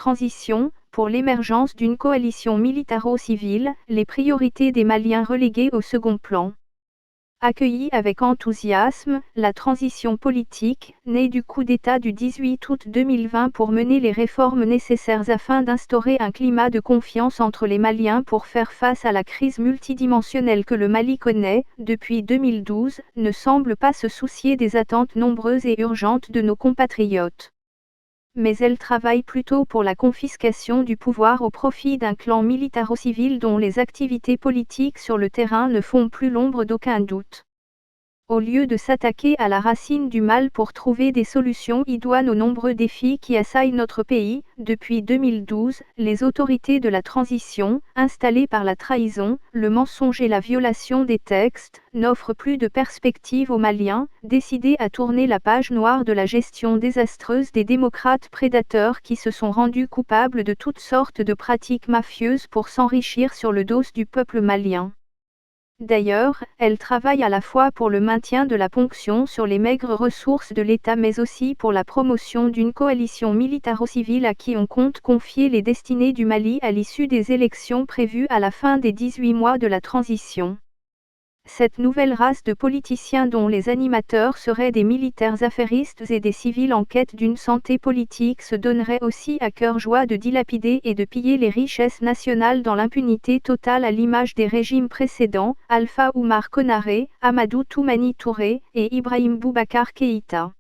transition, pour l'émergence d'une coalition militaro-civile, les priorités des Maliens reléguées au second plan. Accueillie avec enthousiasme, la transition politique, née du coup d'État du 18 août 2020 pour mener les réformes nécessaires afin d'instaurer un climat de confiance entre les Maliens pour faire face à la crise multidimensionnelle que le Mali connaît, depuis 2012, ne semble pas se soucier des attentes nombreuses et urgentes de nos compatriotes. Mais elle travaille plutôt pour la confiscation du pouvoir au profit d'un clan militaro-civil dont les activités politiques sur le terrain ne font plus l'ombre d'aucun doute. Au lieu de s'attaquer à la racine du mal pour trouver des solutions idoines aux nombreux défis qui assaillent notre pays, depuis 2012, les autorités de la transition, installées par la trahison, le mensonge et la violation des textes, n'offrent plus de perspective aux Maliens, décidés à tourner la page noire de la gestion désastreuse des démocrates prédateurs qui se sont rendus coupables de toutes sortes de pratiques mafieuses pour s'enrichir sur le dos du peuple malien. D'ailleurs, elle travaille à la fois pour le maintien de la ponction sur les maigres ressources de l'État mais aussi pour la promotion d'une coalition militaro-civile à qui on compte confier les destinées du Mali à l'issue des élections prévues à la fin des 18 mois de la transition. Cette nouvelle race de politiciens dont les animateurs seraient des militaires affairistes et des civils en quête d'une santé politique se donnerait aussi à cœur joie de dilapider et de piller les richesses nationales dans l'impunité totale à l'image des régimes précédents, Alpha Oumar Konaré, Amadou Toumani Touré et Ibrahim Boubacar Keïta.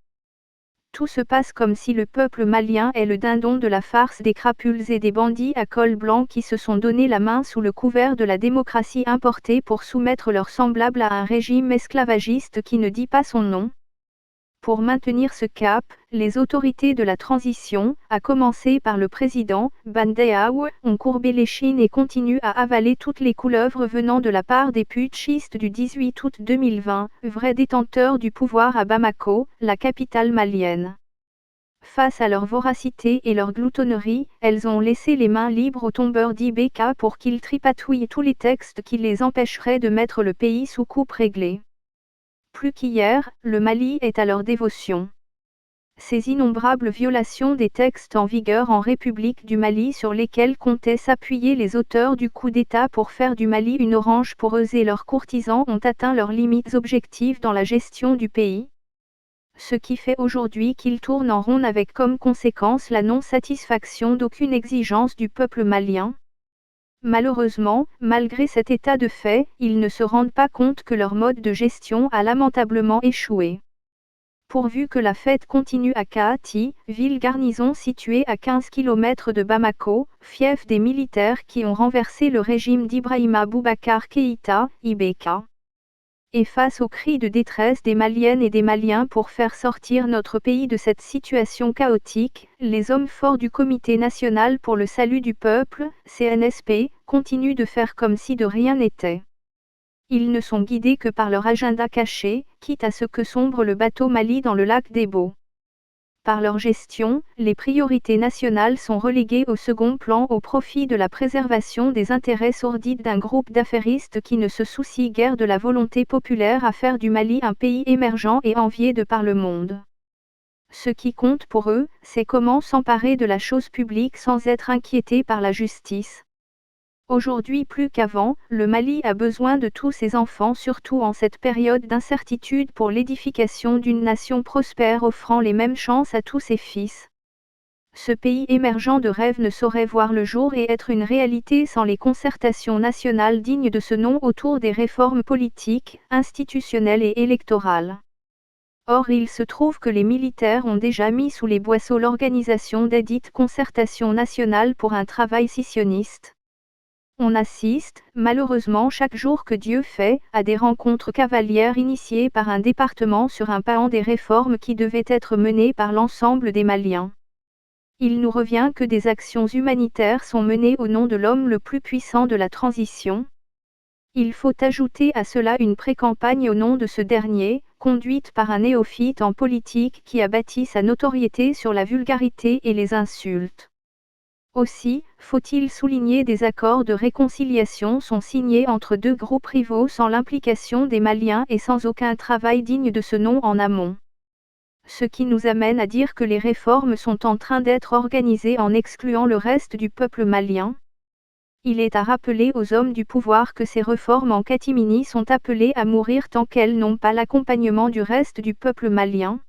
Tout se passe comme si le peuple malien est le dindon de la farce des crapules et des bandits à col blanc qui se sont donné la main sous le couvert de la démocratie importée pour soumettre leurs semblables à un régime esclavagiste qui ne dit pas son nom. Pour maintenir ce cap, les autorités de la transition, à commencer par le président, Bandeaou, ont courbé l'échine et continuent à avaler toutes les couleuvres venant de la part des putschistes du 18 août 2020, vrais détenteurs du pouvoir à Bamako, la capitale malienne. Face à leur voracité et leur gloutonnerie, elles ont laissé les mains libres aux tombeurs d'IBK pour qu'ils tripatouillent tous les textes qui les empêcheraient de mettre le pays sous coupe réglée. Plus qu'hier, le Mali est à leur dévotion. Ces innombrables violations des textes en vigueur en République du Mali sur lesquels comptaient s'appuyer les auteurs du coup d'État pour faire du Mali une orange poreuse et leurs courtisans ont atteint leurs limites objectives dans la gestion du pays. Ce qui fait aujourd'hui qu'ils tournent en rond avec comme conséquence la non-satisfaction d'aucune exigence du peuple malien. Malheureusement, malgré cet état de fait, ils ne se rendent pas compte que leur mode de gestion a lamentablement échoué. Pourvu que la fête continue à Kaati, ville garnison située à 15 km de Bamako, fief des militaires qui ont renversé le régime d'Ibrahima Boubacar Keïta, IBK. Et face aux cris de détresse des Maliennes et des Maliens pour faire sortir notre pays de cette situation chaotique, les hommes forts du Comité national pour le salut du peuple, CNSP, continuent de faire comme si de rien n'était. Ils ne sont guidés que par leur agenda caché, quitte à ce que sombre le bateau Mali dans le lac d'Ebo. Par leur gestion, les priorités nationales sont reléguées au second plan au profit de la préservation des intérêts sordides d'un groupe d'affairistes qui ne se soucie guère de la volonté populaire à faire du Mali un pays émergent et envié de par le monde. Ce qui compte pour eux, c'est comment s'emparer de la chose publique sans être inquiété par la justice. Aujourd'hui plus qu'avant, le Mali a besoin de tous ses enfants surtout en cette période d'incertitude pour l'édification d'une nation prospère offrant les mêmes chances à tous ses fils. Ce pays émergent de rêve ne saurait voir le jour et être une réalité sans les concertations nationales dignes de ce nom autour des réformes politiques, institutionnelles et électorales. Or il se trouve que les militaires ont déjà mis sous les boisseaux l'organisation des dites concertations nationales pour un travail scissionniste. On assiste, malheureusement chaque jour que Dieu fait, à des rencontres cavalières initiées par un département sur un pan des réformes qui devaient être menées par l'ensemble des Maliens. Il nous revient que des actions humanitaires sont menées au nom de l'homme le plus puissant de la transition. Il faut ajouter à cela une pré-campagne au nom de ce dernier, conduite par un néophyte en politique qui a bâti sa notoriété sur la vulgarité et les insultes. Aussi, faut-il souligner des accords de réconciliation sont signés entre deux groupes rivaux sans l'implication des Maliens et sans aucun travail digne de ce nom en amont. ce qui nous amène à dire que les réformes sont en train d'être organisées en excluant le reste du peuple malien. Il est à rappeler aux hommes du pouvoir que ces réformes en catimini sont appelées à mourir tant qu'elles n'ont pas l'accompagnement du reste du peuple malien.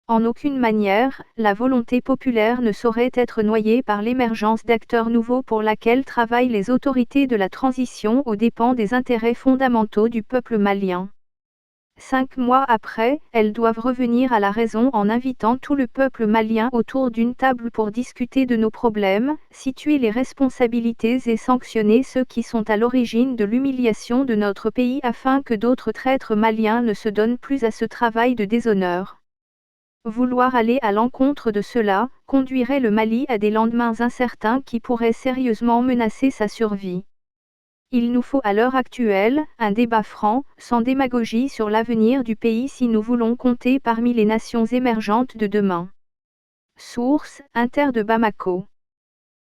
En aucune manière, la volonté populaire ne saurait être noyée par l'émergence d'acteurs nouveaux pour laquelle travaillent les autorités de la transition aux dépens des intérêts fondamentaux du peuple malien. 5 mois après, elles doivent revenir à la raison en invitant tout le peuple malien autour d'une table pour discuter de nos problèmes, situer les responsabilités et sanctionner ceux qui sont à l'origine de l'humiliation de notre pays afin que d'autres traîtres maliens ne se donnent plus à ce travail de déshonneur. Vouloir aller à l'encontre de cela, conduirait le Mali à des lendemains incertains qui pourraient sérieusement menacer sa survie. Il nous faut à l'heure actuelle, un débat franc, sans démagogie sur l'avenir du pays si nous voulons compter parmi les nations émergentes de demain. Source, Inter de Bamako.